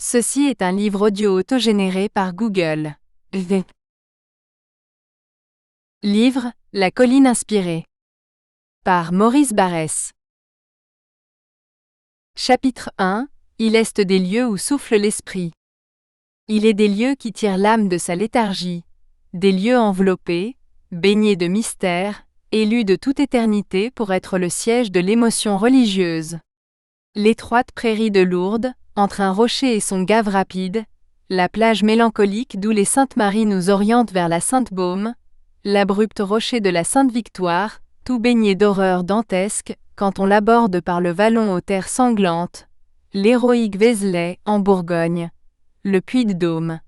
Ceci est un livre audio autogénéré par Google. Livre, La colline inspirée. Par Maurice Barrès. Chapitre 1. Il est des lieux où souffle l'esprit. Il est des lieux qui tirent l'âme de sa léthargie, des lieux enveloppés, baignés de mystère, élus de toute éternité pour être le siège de l'émotion religieuse. L'étroite prairie de Lourdes, entre un rocher et son gave rapide, la plage mélancolique d'où les Saintes Maries nous orientent vers la Sainte-Baume, l'abrupt rocher de la Sainte-Victoire, tout baigné d'horreurs dantesques, quand on l'aborde par le vallon aux terres sanglantes, l'héroïque Vézelay, en Bourgogne, le Puy-de-Dôme,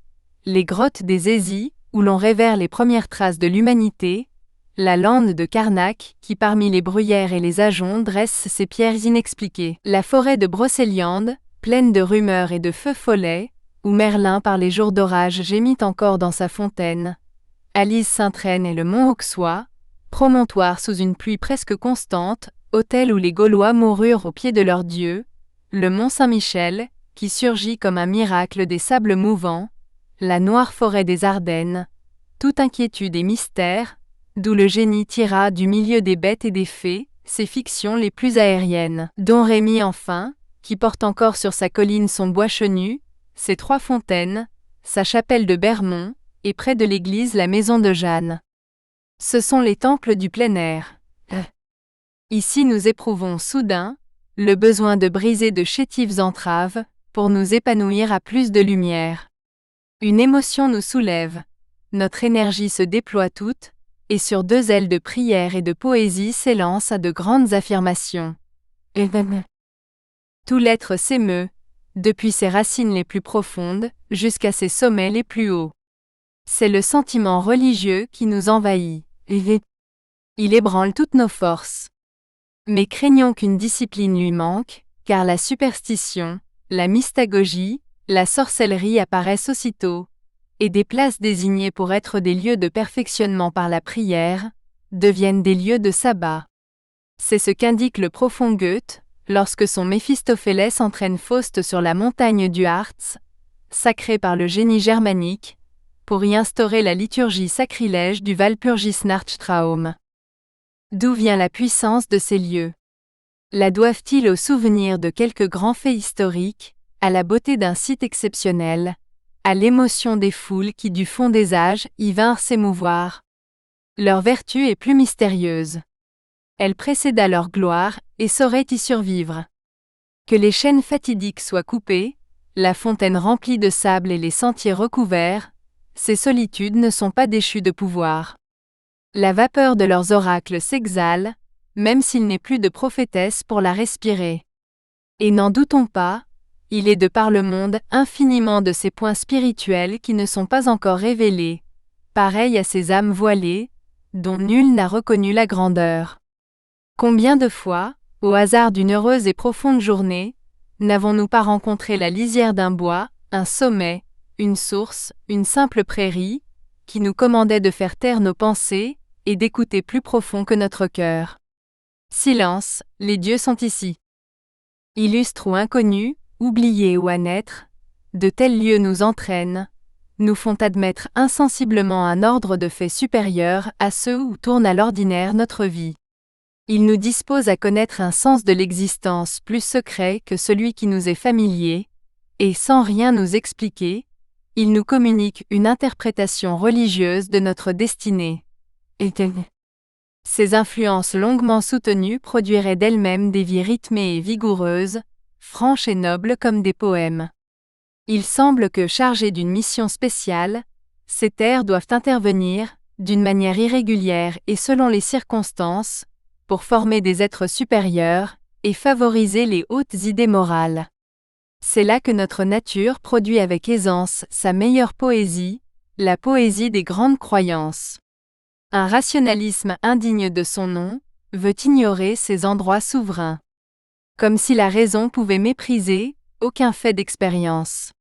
les grottes des Aisies, où l'on révère les premières traces de l'humanité, la lande de Carnac, qui parmi les bruyères et les ajoncs dresse ses pierres inexpliquées, la forêt de Brocéliande, pleine de rumeurs et de feux follets, où Merlin par les jours d'orage gémit encore dans sa fontaine, Alise-Sainte-Reine et le mont Auxois, promontoire sous une pluie presque constante, hôtel où les Gaulois moururent au pied de leur dieu, le mont Saint-Michel, qui surgit comme un miracle des sables mouvants, la noire forêt des Ardennes, toute inquiétude et mystère, d'où le génie tira du milieu des bêtes et des fées, ses fictions les plus aériennes. Don Rémy enfin, qui porte encore sur sa colline son bois chenu, ses 3 fontaines, sa chapelle de Bermond, et près de l'église la maison de Jeanne. Ce sont les temples du plein air. Ici nous éprouvons soudain le besoin de briser de chétives entraves, pour nous épanouir à plus de lumière. Une émotion nous soulève, notre énergie se déploie toute, et sur 2 ailes de prière et de poésie s'élance à de grandes affirmations. Tout l'être s'émeut, depuis ses racines les plus profondes, jusqu'à ses sommets les plus hauts. C'est le sentiment religieux qui nous envahit. Il ébranle toutes nos forces. Mais craignons qu'une discipline lui manque, car la superstition, la mystagogie, la sorcellerie apparaissent aussitôt, et des places désignées pour être des lieux de perfectionnement par la prière, deviennent des lieux de sabbat. C'est ce qu'indique le profond Goethe, lorsque son Méphistophélès entraîne Faust sur la montagne du Harz, sacrée par le génie germanique, pour y instaurer la liturgie sacrilège du Walpurgisnachtstraum. D'où vient la puissance de ces lieux? La doivent-ils au souvenir de quelques grands faits historiques, à la beauté d'un site exceptionnel, à l'émotion des foules qui du fond des âges y vinrent s'émouvoir? Leur vertu est plus mystérieuse. Elle précéda leur gloire et saurait y survivre. Que les chaînes fatidiques soient coupées, la fontaine remplie de sable et les sentiers recouverts, ces solitudes ne sont pas déchues de pouvoir. La vapeur de leurs oracles s'exhale, même s'il n'est plus de prophétesse pour la respirer. Et n'en doutons pas, il est de par le monde infiniment de ces points spirituels qui ne sont pas encore révélés, pareils à ces âmes voilées, dont nul n'a reconnu la grandeur. Combien de fois, au hasard d'une heureuse et profonde journée, n'avons-nous pas rencontré la lisière d'un bois, un sommet, une source, une simple prairie, qui nous commandait de faire taire nos pensées, et d'écouter plus profond que notre cœur. Silence, les dieux sont ici. Illustres ou inconnus, oubliés ou à naître, de tels lieux nous entraînent, nous font admettre insensiblement un ordre de faits supérieur à ceux où tourne à l'ordinaire notre vie. Ils nous disposent à connaître un sens de l'existence plus secret que celui qui nous est familier, et sans rien nous expliquer, ils nous communiquent une interprétation religieuse de notre destinée. Ces influences longuement soutenues produiraient d'elles-mêmes des vies rythmées et vigoureuses, franches et nobles comme des poèmes. Il semble que, chargés d'une mission spéciale, ces terres doivent intervenir, d'une manière irrégulière et selon les circonstances, pour former des êtres supérieurs, et favoriser les hautes idées morales. C'est là que notre nature produit avec aisance sa meilleure poésie, la poésie des grandes croyances. Un rationalisme indigne de son nom, veut ignorer ces endroits souverains. Comme si la raison pouvait mépriser aucun fait d'expérience.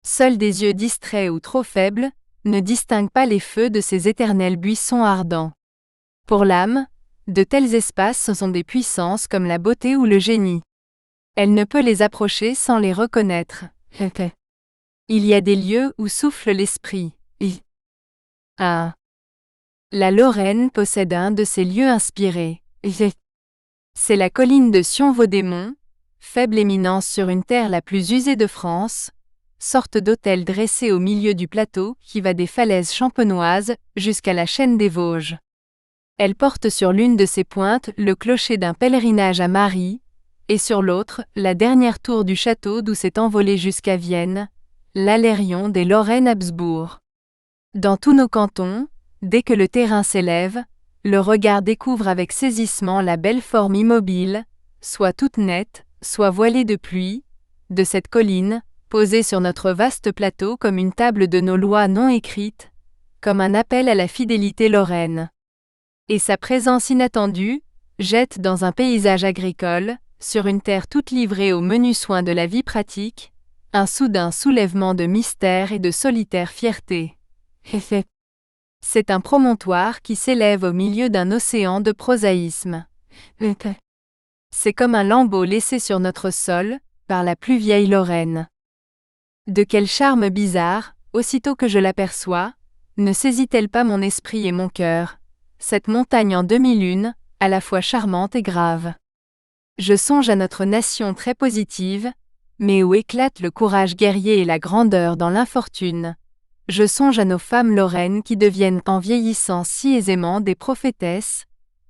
Seuls des yeux distraits ou trop faibles ne distinguent pas les feux de ces éternels buissons ardents. Pour l'âme, de tels espaces sont des puissances comme la beauté ou le génie. Elle ne peut les approcher sans les reconnaître. Il y a des lieux où souffle l'esprit. Ah. La Lorraine possède un de ces lieux inspirés. C'est la colline de Sion-Vaudémont, faible éminence sur une terre la plus usée de France, sorte d'hôtel dressé au milieu du plateau qui va des falaises champenoises jusqu'à la chaîne des Vosges. Elle porte sur l'une de ses pointes le clocher d'un pèlerinage à Marie, et sur l'autre, la dernière tour du château d'où s'est envolé jusqu'à Vienne, l'Alérion des Lorraine-Habsbourg. Dans tous nos cantons, dès que le terrain s'élève, le regard découvre avec saisissement la belle forme immobile, soit toute nette, soit voilée de pluie, de cette colline, posée sur notre vaste plateau comme une table de nos lois non écrites, comme un appel à la fidélité lorraine. Et sa présence inattendue jette dans un paysage agricole, sur une terre toute livrée aux menus soins de la vie pratique, un soudain soulèvement de mystère et de solitaire fierté. C'est un promontoire qui s'élève au milieu d'un océan de prosaïsme. C'est comme un lambeau laissé sur notre sol, par la plus vieille Lorraine. De quel charme bizarre, aussitôt que je l'aperçois, ne saisit-elle pas mon esprit et mon cœur, cette montagne en demi-lune, à la fois charmante et grave. Je songe à notre nation très positive, mais où éclate le courage guerrier et la grandeur dans l'infortune. Je songe à nos femmes lorraines qui deviennent en vieillissant si aisément des prophétesses,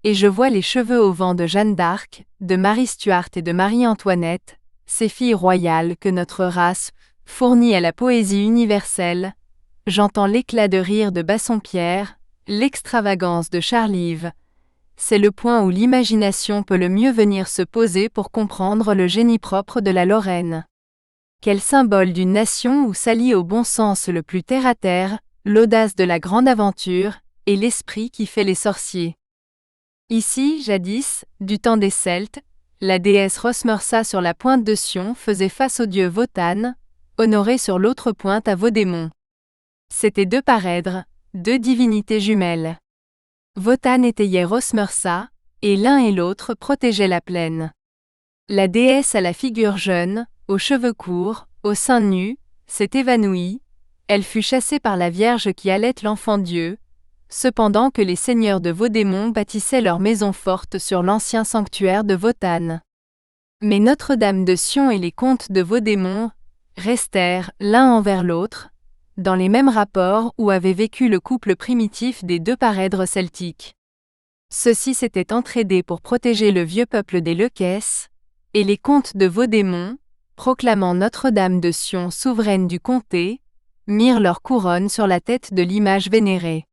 et je vois les cheveux au vent de Jeanne d'Arc, de Marie Stuart et de Marie-Antoinette, ces filles royales que notre race fournit à la poésie universelle. J'entends l'éclat de rire de Bassompierre, l'extravagance de Charlive. C'est le point où l'imagination peut le mieux venir se poser pour comprendre le génie propre de la Lorraine. Quel symbole d'une nation où s'allie au bon sens le plus terre-à-terre, l'audace de la grande aventure, et l'esprit qui fait les sorciers. Ici, jadis, du temps des Celtes, la déesse Rosmersa sur la pointe de Sion faisait face au dieu Wotan, honoré sur l'autre pointe à Vaudémont. C'étaient deux parèdres, deux divinités jumelles. Wotan étayait Rosmersa, et l'un et l'autre protégeaient la plaine. La déesse à la figure jeune, aux cheveux courts, aux seins nus, s'est évanouie, elle fut chassée par la Vierge qui allait l'enfant Dieu, cependant que les seigneurs de Vaudémont bâtissaient leur maison forte sur l'ancien sanctuaire de Wotan. Mais Notre-Dame de Sion et les comtes de Vaudémont restèrent l'un envers l'autre, dans les mêmes rapports où avait vécu le couple primitif des deux parèdres celtiques. Ceux-ci s'étaient entraidés pour protéger le vieux peuple des Leucès, et les comtes de Vaudémont, proclamant Notre-Dame de Sion souveraine du comté, mirent leur couronne sur la tête de l'image vénérée.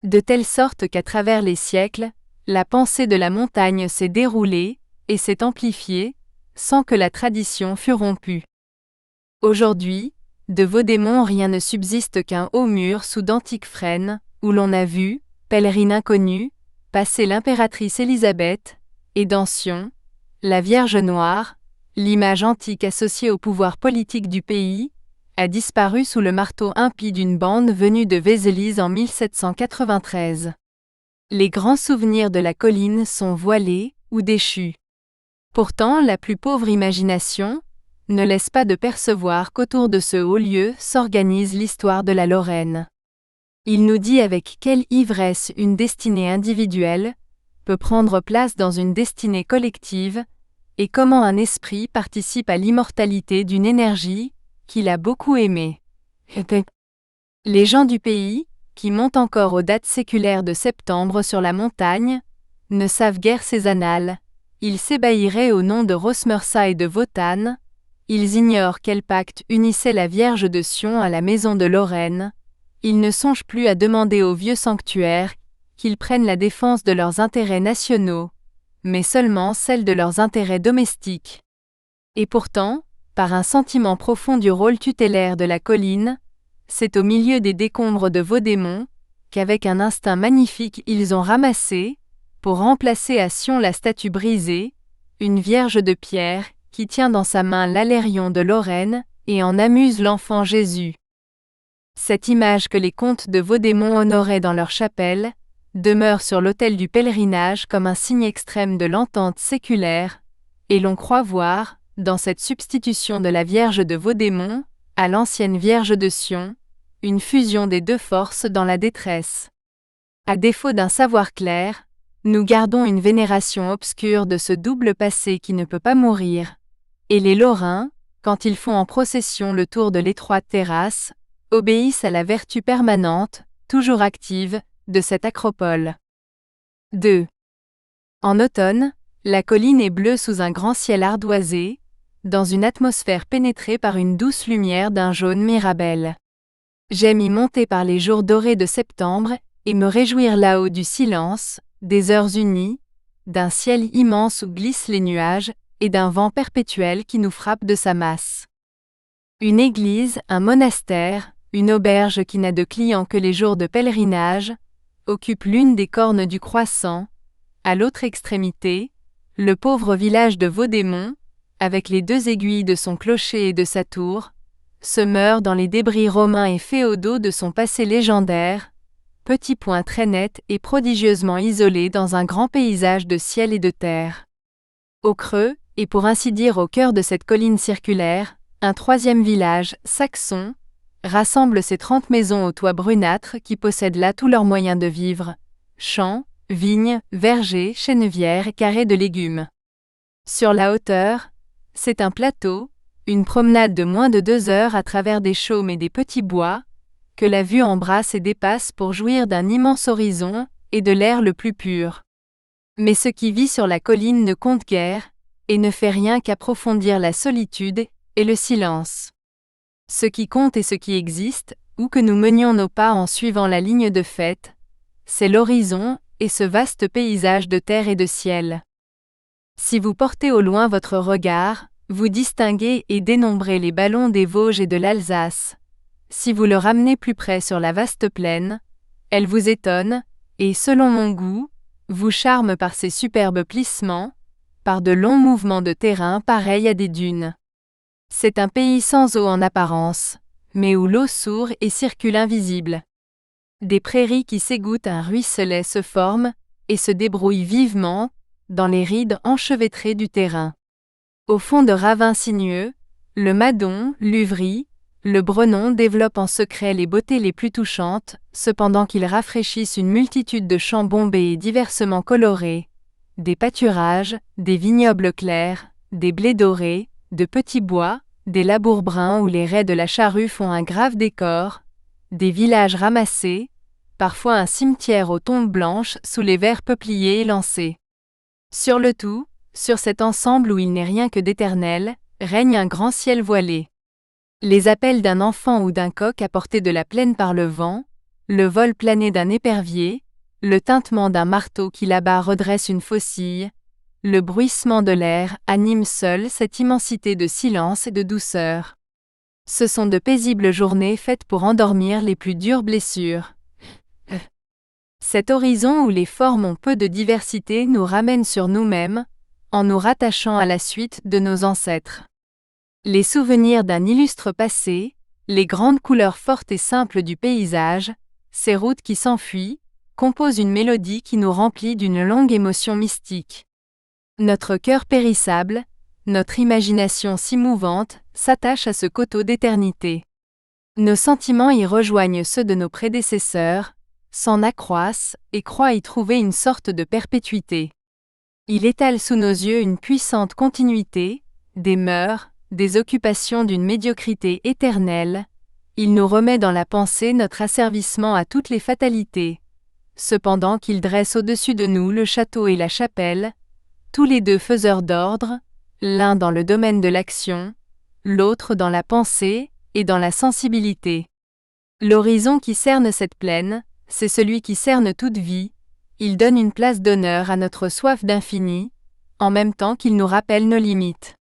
De telle sorte qu'à travers les siècles, la pensée de la montagne s'est déroulée et s'est amplifiée, sans que la tradition fût rompue. Aujourd'hui, de Vaudémont rien ne subsiste qu'un haut mur sous d'antiques frênes, où l'on a vu, pèlerine inconnue, passer l'impératrice Élisabeth, et dans Sion, la Vierge Noire, l'image antique associée au pouvoir politique du pays, a disparu sous le marteau impie d'une bande venue de Vézelise en 1793. Les grands souvenirs de la colline sont voilés ou déchus. Pourtant, la plus pauvre imagination ne laisse pas de percevoir qu'autour de ce haut lieu s'organise l'histoire de la Lorraine. Il nous dit avec quelle ivresse une destinée individuelle peut prendre place dans une destinée collective, et comment un esprit participe à l'immortalité d'une énergie qu'il a beaucoup aimée. Les gens du pays, qui montent encore aux dates séculaires de septembre sur la montagne, ne savent guère ces annales, ils s'ébahiraient au nom de Rosmersa et de Wotan, ils ignorent quel pacte unissait la Vierge de Sion à la maison de Lorraine, ils ne songent plus à demander au vieux sanctuaire qu'ils prennent la défense de leurs intérêts nationaux, mais seulement celle de leurs intérêts domestiques. Et pourtant, par un sentiment profond du rôle tutélaire de la colline, c'est au milieu des décombres de Vaudémont qu'avec un instinct magnifique ils ont ramassé, pour remplacer à Sion la statue brisée, une Vierge de pierre qui tient dans sa main l'Alérion de Lorraine et en amuse l'enfant Jésus. Cette image que les comtes de Vaudémont honoraient dans leur chapelle demeure sur l'autel du pèlerinage comme un signe extrême de l'entente séculaire, et l'on croit voir, dans cette substitution de la Vierge de Vaudémont, à l'ancienne Vierge de Sion, une fusion des deux forces dans la détresse. À défaut d'un savoir clair, nous gardons une vénération obscure de ce double passé qui ne peut pas mourir. Et les Lorrains, quand ils font en procession le tour de l'étroite terrasse, obéissent à la vertu permanente, toujours active, de cette acropole. 2. En automne, la colline est bleue sous un grand ciel ardoisé, dans une atmosphère pénétrée par une douce lumière d'un jaune mirabelle. J'aime y monter par les jours dorés de septembre et me réjouir là-haut du silence, des heures unies, d'un ciel immense où glissent les nuages et d'un vent perpétuel qui nous frappe de sa masse. Une église, un monastère, une auberge qui n'a de clients que les jours de pèlerinage, occupent l'une des cornes du croissant. À l'autre extrémité, le pauvre village de Vaudémont, avec les deux aiguilles de son clocher et de sa tour, se meurt dans les débris romains et féodaux de son passé légendaire, petit point très net et prodigieusement isolé dans un grand paysage de ciel et de terre. Au creux, et pour ainsi dire au cœur de cette colline circulaire, un troisième village, saxon, rassemble ses 30 maisons aux toits brunâtres qui possèdent là tous leurs moyens de vivre, champs, vignes, vergers, chènevières et carrés de légumes. Sur la hauteur, c'est un plateau, une promenade de moins de 2 heures à travers des chaumes et des petits bois, que la vue embrasse et dépasse pour jouir d'un immense horizon et de l'air le plus pur. Mais ce qui vit sur la colline ne compte guère, et ne fait rien qu'approfondir la solitude et le silence. Ce qui compte et ce qui existe, où que nous menions nos pas en suivant la ligne de faite, c'est l'horizon et ce vaste paysage de terre et de ciel. Si vous portez au loin votre regard, vous distinguez et dénombrez les ballons des Vosges et de l'Alsace. Si vous le ramenez plus près sur la vaste plaine, elle vous étonne, et selon mon goût, vous charme par ses superbes plissements, par de longs mouvements de terrain pareils à des dunes. C'est un pays sans eau en apparence, mais où l'eau sourd et circule invisible. Des prairies qui s'égouttent un ruisselet se forment, et se débrouillent vivement, dans les rides enchevêtrées du terrain. Au fond de ravins sinueux, le madon, l'uvry, le brenon développent en secret les beautés les plus touchantes, cependant qu'ils rafraîchissent une multitude de champs bombés et diversement colorés, des pâturages, des vignobles clairs, des blés dorés, de petits bois, des labours bruns où les raies de la charrue font un grave décor, des villages ramassés, parfois un cimetière aux tombes blanches sous les verts peupliers élancés. Sur le tout, sur cet ensemble où il n'est rien que d'éternel, règne un grand ciel voilé. Les appels d'un enfant ou d'un coq apportés de la plaine par le vent, le vol plané d'un épervier, le tintement d'un marteau qui là-bas redresse une faucille, le bruissement de l'air animent seuls cette immensité de silence et de douceur. Ce sont de paisibles journées faites pour endormir les plus dures blessures. Cet horizon où les formes ont peu de diversité nous ramène sur nous-mêmes, en nous rattachant à la suite de nos ancêtres. Les souvenirs d'un illustre passé, les grandes couleurs fortes et simples du paysage, ces routes qui s'enfuient, composent une mélodie qui nous remplit d'une longue émotion mystique. Notre cœur périssable, notre imagination si mouvante, s'attache à ce coteau d'éternité. Nos sentiments y rejoignent ceux de nos prédécesseurs, s'en accroissent et croient y trouver une sorte de perpétuité. Il étale sous nos yeux une puissante continuité, des mœurs, des occupations d'une médiocrité éternelle. Il nous remet dans la pensée notre asservissement à toutes les fatalités. Cependant qu'il dresse au-dessus de nous le château et la chapelle, tous les deux faiseurs d'ordre, l'un dans le domaine de l'action, l'autre dans la pensée et dans la sensibilité. L'horizon qui cerne cette plaine, c'est celui qui cerne toute vie. Il donne une place d'honneur à notre soif d'infini, en même temps qu'il nous rappelle nos limites.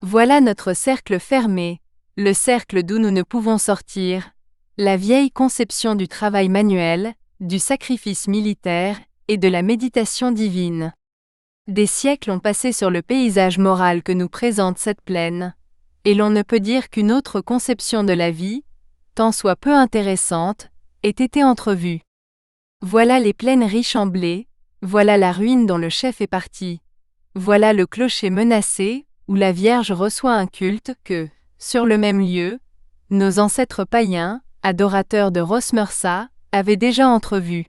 Voilà notre cercle fermé, le cercle d'où nous ne pouvons sortir, la vieille conception du travail manuel, du sacrifice militaire et de la méditation divine. Des siècles ont passé sur le paysage moral que nous présente cette plaine, et l'on ne peut dire qu'une autre conception de la vie, tant soit peu intéressante, ait été entrevue. Voilà les plaines riches en blé, voilà la ruine dont le chef est parti, voilà le clocher menacé, où la Vierge reçoit un culte que, sur le même lieu, nos ancêtres païens, adorateurs de Rosmersa, avaient déjà entrevu.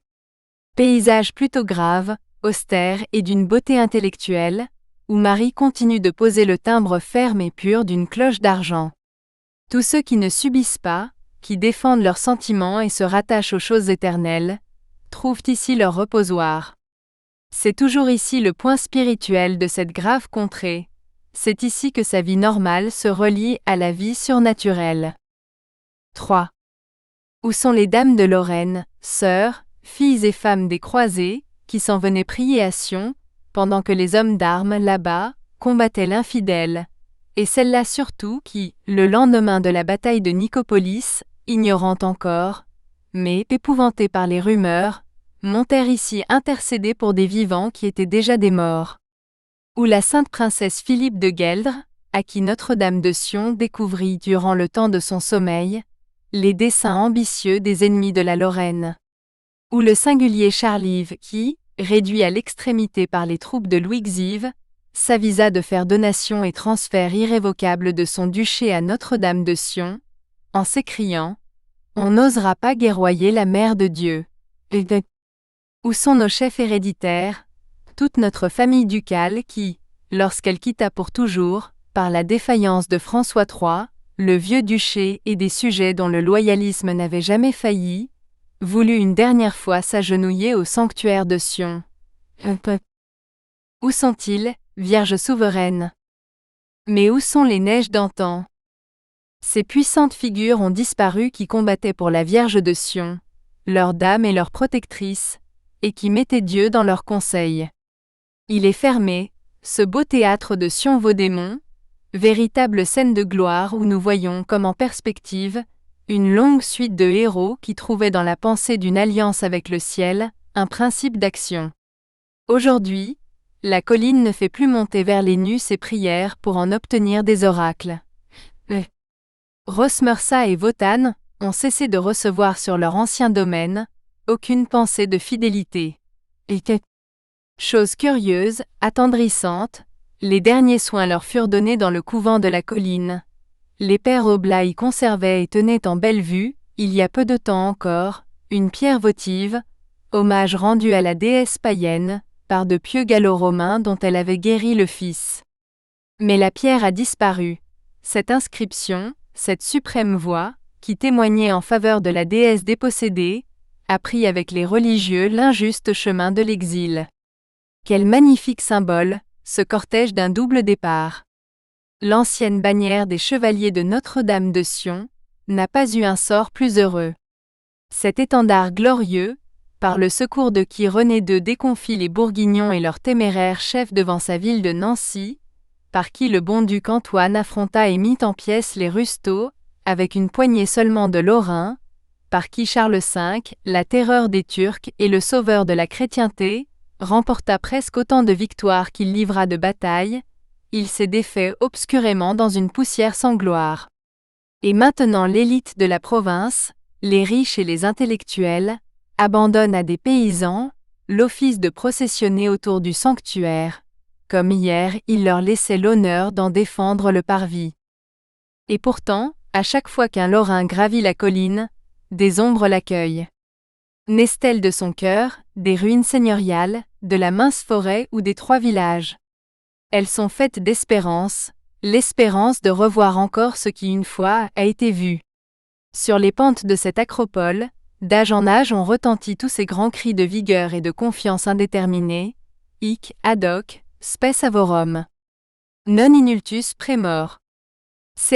Paysage plutôt grave, austère et d'une beauté intellectuelle, où Marie continue de poser le timbre ferme et pur d'une cloche d'argent. Tous ceux qui ne subissent pas, qui défendent leurs sentiments et se rattachent aux choses éternelles, trouvent ici leur reposoir. C'est toujours ici le point spirituel de cette grave contrée. C'est ici que sa vie normale se relie à la vie surnaturelle. 3. Où sont les dames de Lorraine, sœurs, filles et femmes des croisés, qui s'en venaient prier à Sion, pendant que les hommes d'armes, là-bas, combattaient l'infidèle, et celles-là surtout qui, le lendemain de la bataille de Nicopolis, ignorantes encore, mais épouvantées par les rumeurs, montèrent ici intercéder pour des vivants qui étaient déjà des morts. Où la sainte princesse Philippe de Gueldre, à qui Notre-Dame de Sion découvrit durant le temps de son sommeil, les desseins ambitieux des ennemis de la Lorraine. Où le singulier Charles-Yves qui, réduit à l'extrémité par les troupes de Louis Xive, s'avisa de faire donation et transfert irrévocable de son duché à Notre-Dame de Sion, en s'écriant « On n'osera pas guerroyer la Mère de Dieu ». Où sont nos chefs héréditaires, toute notre famille ducale qui, lorsqu'elle quitta pour toujours, par la défaillance de François III, le vieux duché et des sujets dont le loyalisme n'avait jamais failli, voulut une dernière fois s'agenouiller au sanctuaire de Sion. Où sont-ils, Vierge souveraine? Mais où sont les neiges d'antan? Ces puissantes figures ont disparu qui combattaient pour la Vierge de Sion, leur dame et leur protectrice, et qui mettaient Dieu dans leur conseil. Il est fermé, ce beau théâtre de Sion-Vaudémont, véritable scène de gloire où nous voyons comme en perspective, une longue suite de héros qui trouvaient dans la pensée d'une alliance avec le ciel, un principe d'action. Aujourd'hui, la colline ne fait plus monter vers les nues ses prières pour en obtenir des oracles. Rosmersa et Wotan ont cessé de recevoir sur leur ancien domaine aucune pensée de fidélité. Et chose curieuse, attendrissante, les derniers soins leur furent donnés dans le couvent de la colline. Les pères Oblats y conservaient et tenaient en belle vue, il y a peu de temps encore, une pierre votive, hommage rendu à la déesse païenne, par de pieux gallo-romains dont elle avait guéri le fils. Mais la pierre a disparu. Cette inscription, cette suprême voix, qui témoignait en faveur de la déesse dépossédée, a pris avec les religieux l'injuste chemin de l'exil. Quel magnifique symbole, ce cortège d'un double départ. L'ancienne bannière des chevaliers de Notre-Dame de Sion n'a pas eu un sort plus heureux. Cet étendard glorieux, par le secours de qui René II déconfit les Bourguignons et leurs téméraires chefs devant sa ville de Nancy, par qui le bon duc Antoine affronta et mit en pièces les Rustaud, avec une poignée seulement de Lorrains, par qui Charles V, la terreur des Turcs et le sauveur de la chrétienté, remporta presque autant de victoires qu'il livra de batailles, il s'est défait obscurément dans une poussière sans gloire. Et maintenant l'élite de la province, les riches et les intellectuels, abandonnent à des paysans l'office de processionner autour du sanctuaire, comme hier il leur laissait l'honneur d'en défendre le parvis. Et pourtant, à chaque fois qu'un Lorrain gravit la colline, des ombres l'accueillent. Naissent-elles de son cœur, des ruines seigneuriales, de la mince forêt ou des trois villages? Elles sont faites d'espérance, l'espérance de revoir encore ce qui une fois a été vu. Sur les pentes de cette acropole, d'âge en âge ont retenti tous ces grands cris de vigueur et de confiance indéterminés, hic, ad hoc, spes avorum. Non inultus premor. C'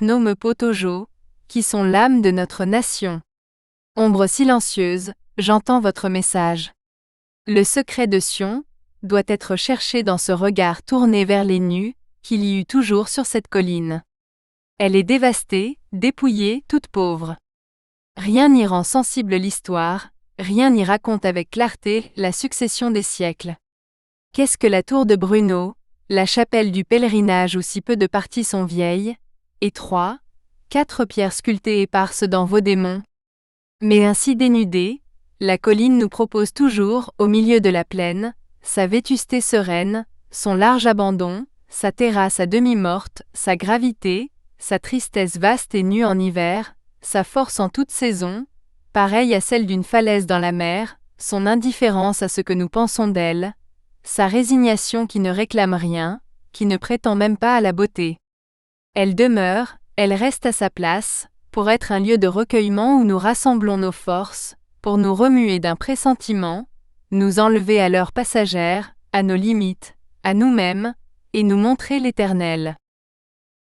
nome potojo, qui sont l'âme de notre nation. Ombre silencieuse, j'entends votre message. Le secret de Sion doit être cherché dans ce regard tourné vers les nus, qu'il y eut toujours sur cette colline. Elle est dévastée, dépouillée, toute pauvre. Rien n'y rend sensible l'histoire, rien n'y raconte avec clarté la succession des siècles. Qu'est-ce que la tour de Brunehaut, la chapelle du pèlerinage où si peu de parties sont vieilles, et 4 pierres sculptées éparses dans Vaudémont? Mais ainsi dénudée, la colline nous propose toujours, au milieu de la plaine, sa vétusté sereine, son large abandon, sa terrasse à demi morte, sa gravité, sa tristesse vaste et nue en hiver, sa force en toute saison, pareille à celle d'une falaise dans la mer, son indifférence à ce que nous pensons d'elle, sa résignation qui ne réclame rien, qui ne prétend même pas à la beauté. Elle demeure, elle reste à sa place, pour être un lieu de recueillement où nous rassemblons nos forces, pour nous remuer d'un pressentiment, nous enlever à l'heure passagère, à nos limites, à nous-mêmes, et nous montrer l'Éternel.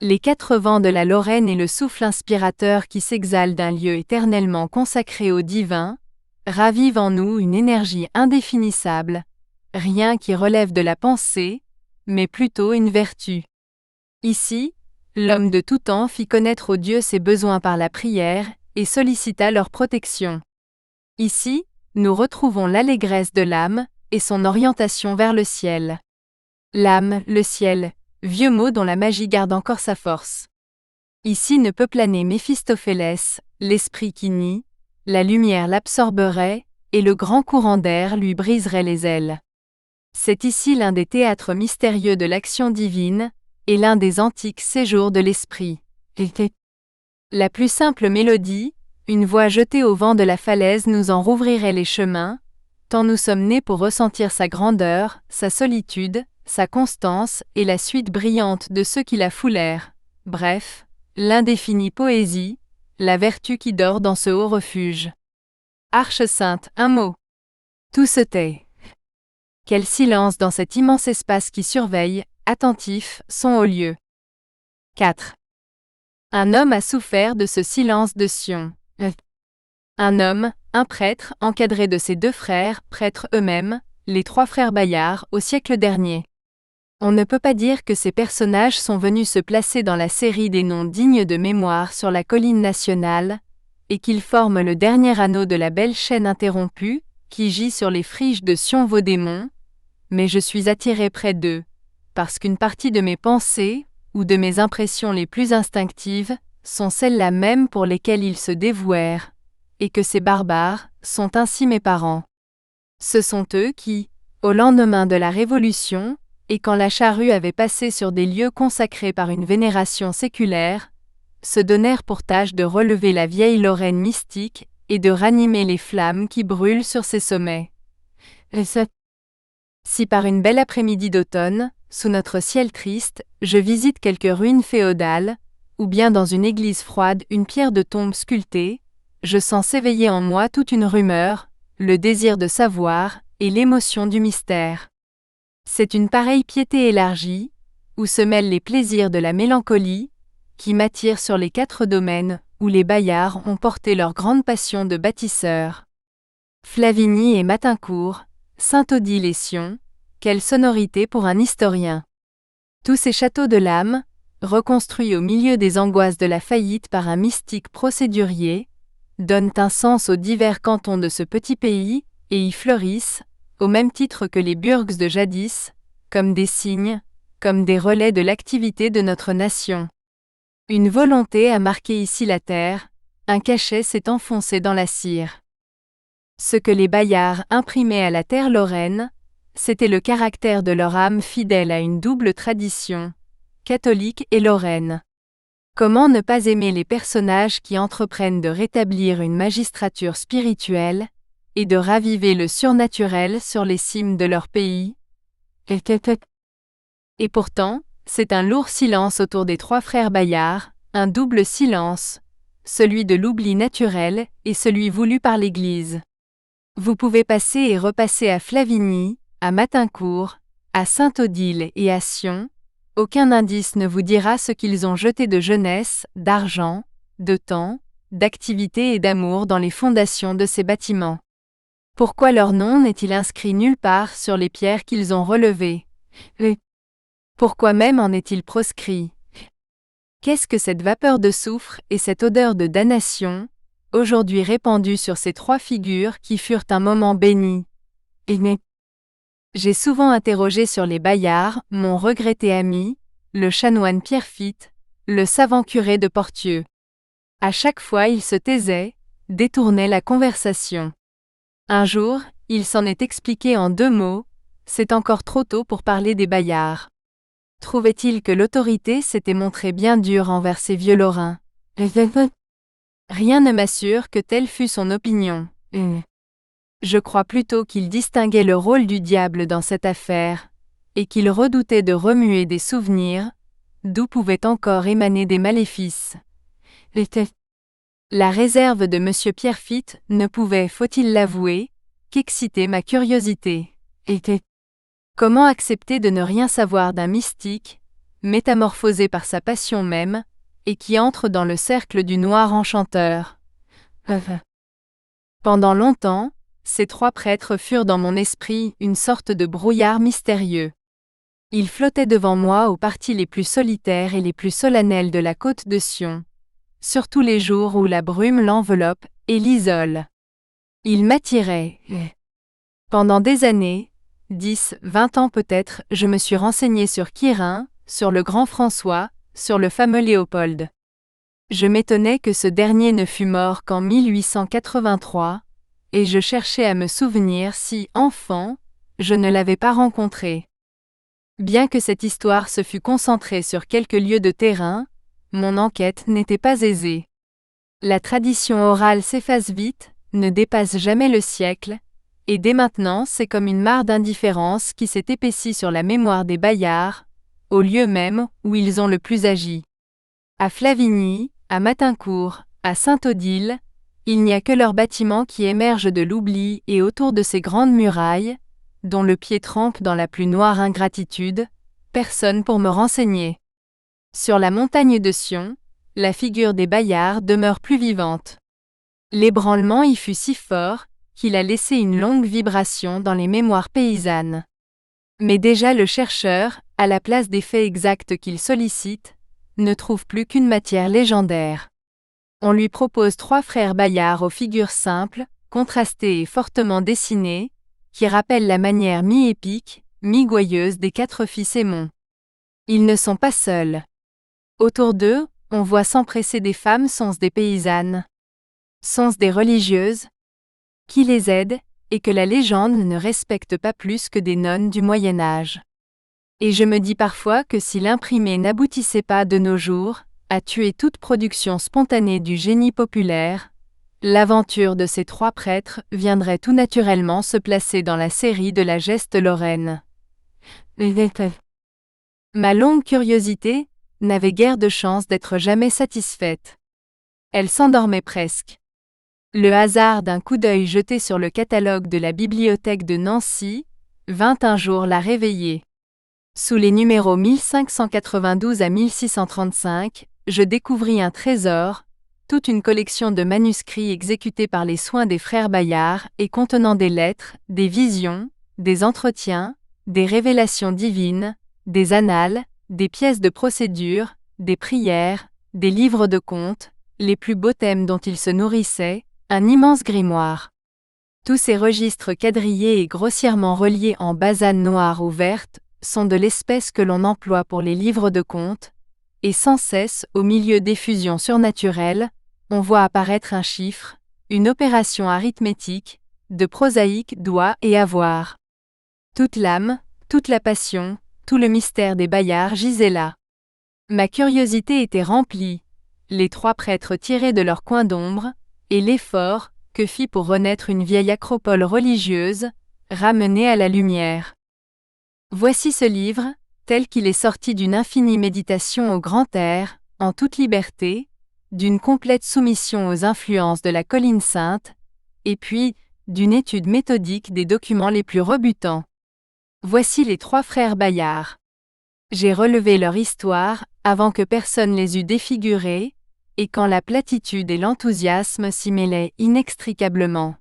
Les quatre vents de la Lorraine et le souffle inspirateur qui s'exhale d'un lieu éternellement consacré au divin, ravivent en nous une énergie indéfinissable, rien qui relève de la pensée, mais plutôt une vertu. Ici, l'homme de tout temps fit connaître aux dieux ses besoins par la prière, et sollicita leur protection. Ici, nous retrouvons l'allégresse de l'âme, et son orientation vers le ciel. L'âme, le ciel, vieux mot dont la magie garde encore sa force. Ici ne peut planer Méphistophélès, l'esprit qui nie, la lumière l'absorberait, et le grand courant d'air lui briserait les ailes. C'est ici l'un des théâtres mystérieux de l'action divine, et l'un des antiques séjours de l'esprit. La plus simple mélodie, une voix jetée au vent de la falaise nous en rouvrirait les chemins, tant nous sommes nés pour ressentir sa grandeur, sa solitude, sa constance et la suite brillante de ceux qui la foulèrent. Bref, l'indéfinie poésie, la vertu qui dort dans ce haut refuge. Arche sainte, un mot. Tout se tait. Quel silence dans cet immense espace qui surveille, attentif, son haut lieu. 4. Un homme a souffert de ce silence de Sion. Un homme, un prêtre, encadré de ses deux frères, prêtres eux-mêmes, les trois frères Bayard, au siècle dernier. On ne peut pas dire que ces personnages sont venus se placer dans la série des noms dignes de mémoire sur la colline nationale, et qu'ils forment le dernier anneau de la belle chaîne interrompue, qui gît sur les friches de Sion-Vaudémont, mais je suis attiré près d'eux, parce qu'une partie de mes pensées, ou de mes impressions les plus instinctives, sont celles-là même pour lesquelles ils se dévouèrent, et que ces barbares sont ainsi mes parents. Ce sont eux qui, au lendemain de la Révolution, et quand la charrue avait passé sur des lieux consacrés par une vénération séculaire, se donnèrent pour tâche de relever la vieille Lorraine mystique et de ranimer les flammes qui brûlent sur ses sommets. Si par une belle après-midi d'automne, sous notre ciel triste, je visite quelques ruines féodales, ou bien dans une église froide une pierre de tombe sculptée, je sens s'éveiller en moi toute une rumeur, le désir de savoir et l'émotion du mystère. C'est une pareille piété élargie, où se mêlent les plaisirs de la mélancolie, qui m'attire sur les quatre domaines où les Bayard ont porté leur grande passion de bâtisseurs. Flavigny et Matincourt, Saint-Odile et Sion, quelle sonorité pour un historien. Tous ces châteaux de l'âme, reconstruits au milieu des angoisses de la faillite par un mystique procédurier, donnent un sens aux divers cantons de ce petit pays, et y fleurissent, au même titre que les burgs de jadis, comme des signes, comme des relais de l'activité de notre nation. Une volonté a marqué ici la terre, un cachet s'est enfoncé dans la cire. Ce que les Bayard imprimaient à la terre lorraine, c'était le caractère de leur âme fidèle à une double tradition, catholique et lorraine. Comment ne pas aimer les personnages qui entreprennent de rétablir une magistrature spirituelle, et de raviver le surnaturel sur les cimes de leur pays? Et pourtant, c'est un lourd silence autour des trois frères Bayard, un double silence, celui de l'oubli naturel et celui voulu par l'Église. Vous pouvez passer et repasser à Flavigny, à Matincourt, à Saint-Odile et à Sion, aucun indice ne vous dira ce qu'ils ont jeté de jeunesse, d'argent, de temps, d'activité et d'amour dans les fondations de ces bâtiments. Pourquoi leur nom n'est-il inscrit nulle part sur les pierres qu'ils ont relevées? Pourquoi même en est-il proscrit? Qu'est-ce que cette vapeur de soufre et cette odeur de damnation, aujourd'hui répandue sur ces trois figures qui furent un moment bénis? J'ai souvent interrogé sur les Bayard mon regretté ami, le chanoine Pierrefitte, le savant curé de Portieux. À chaque fois il se taisait, détournait la conversation. Un jour, il s'en est expliqué en 2 mots, c'est encore trop tôt pour parler des Bayard. Trouvait-il que l'autorité s'était montrée bien dure envers ces vieux Lorrains? Rien ne m'assure que telle fût son opinion. Je crois plutôt qu'il distinguait le rôle du diable dans cette affaire, et qu'il redoutait de remuer des souvenirs, d'où pouvaient encore émaner des maléfices. La réserve de M. Pierrefitte ne pouvait, faut-il l'avouer, qu'exciter ma curiosité. Comment accepter de ne rien savoir d'un mystique, métamorphosé par sa passion même, et qui entre dans le cercle du noir enchanteur? Pendant longtemps, ces trois prêtres furent dans mon esprit une sorte de brouillard mystérieux. Ils flottaient devant moi aux parties les plus solitaires et les plus solennelles de la côte de Sion, surtout les jours où la brume l'enveloppe et l'isole. Ils m'attiraient. Pendant des années, 10, 20 ans peut-être, je me suis renseigné sur Quirin, sur le grand François, sur le fameux Léopold. Je m'étonnais que ce dernier ne fût mort qu'en 1883, et je cherchais à me souvenir si, enfant, je ne l'avais pas rencontré. Bien que cette histoire se fût concentrée sur quelques lieues de terrain, mon enquête n'était pas aisée. La tradition orale s'efface vite, ne dépasse jamais le siècle, et dès maintenant c'est comme une mare d'indifférence qui s'est épaissie sur la mémoire des Bayards, au lieu même où ils ont le plus agi. À Flavigny, à Matincourt, à Saint-Odile, il n'y a que leurs bâtiments qui émergent de l'oubli et autour de ces grandes murailles, dont le pied trempe dans la plus noire ingratitude, personne pour me renseigner. Sur la montagne de Sion, la figure des Bayards demeure plus vivante. L'ébranlement y fut si fort, qu'il a laissé une longue vibration dans les mémoires paysannes. Mais déjà le chercheur, à la place des faits exacts qu'il sollicite, ne trouve plus qu'une matière légendaire. On lui propose trois frères Bayards aux figures simples, contrastées et fortement dessinées, qui rappellent la manière mi-épique, mi-gouailleuse des quatre fils Aymon. Ils ne sont pas seuls. Autour d'eux, on voit s'empresser des femmes sont-ce des paysannes? Sont-ce des religieuses? Qui les aident, et que la légende ne respecte pas plus que des nonnes du Moyen-Âge. Et je me dis parfois que si l'imprimé n'aboutissait pas de nos jours, à tuer toute production spontanée du génie populaire, l'aventure de ces trois prêtres viendrait tout naturellement se placer dans la série de la geste lorraine. Ma longue curiosité n'avait guère de chance d'être jamais satisfaite. Elle s'endormait presque. Le hasard d'un coup d'œil jeté sur le catalogue de la bibliothèque de Nancy vint un jour la réveiller. Sous les numéros 1592 à 1635, je découvris un trésor, toute une collection de manuscrits exécutés par les soins des frères Bayards et contenant des lettres, des visions, des entretiens, des révélations divines, des annales, des pièces de procédure, des prières, des livres de contes, les plus beaux thèmes dont ils se nourrissaient, un immense grimoire. Tous ces registres quadrillés et grossièrement reliés en basane noire ou verte sont de l'espèce que l'on emploie pour les livres de contes, et sans cesse, au milieu d'effusions surnaturelles, on voit apparaître un chiffre, une opération arithmétique, de prosaïque doit et avoir. Toute l'âme, toute la passion, tout le mystère des Bayards gisait là. Ma curiosité était remplie, les trois prêtres tirés de leur coin d'ombre, et l'effort que fit pour renaître une vieille acropole religieuse, ramenée à la lumière. Voici ce livre, tel qu'il est sorti d'une infinie méditation au grand air, en toute liberté, d'une complète soumission aux influences de la colline sainte, et puis, d'une étude méthodique des documents les plus rebutants. Voici les trois frères Bayards. J'ai relevé leur histoire, avant que personne les eût défigurés, et quand la platitude et l'enthousiasme s'y mêlaient inextricablement.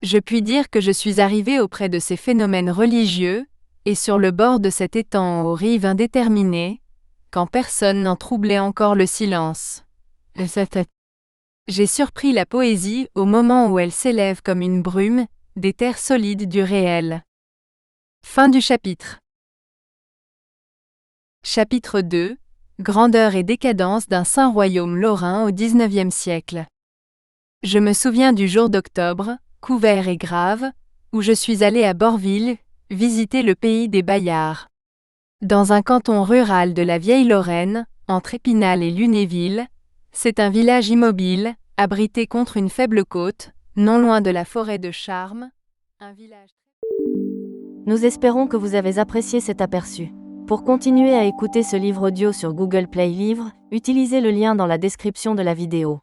Je puis dire que je suis arrivé auprès de ces phénomènes religieux, et sur le bord de cet étang aux rives indéterminées, quand personne n'en troublait encore le silence. J'ai surpris la poésie au moment où elle s'élève comme une brume, des terres solides du réel. Fin du chapitre. Chapitre 2. Grandeur et décadence d'un saint royaume lorrain au XIXe siècle. Je me souviens du jour d'octobre, couvert et grave, où je suis allé à Borville, visiter le pays des Bayards. Dans un canton rural de la vieille Lorraine, entre Épinal et Lunéville, c'est un village immobile, abrité contre une faible côte, non loin de la forêt de Charmes. Un village... Nous espérons que vous avez apprécié cet aperçu. Pour continuer à écouter ce livre audio sur Google Play Livres, utilisez le lien dans la description de la vidéo.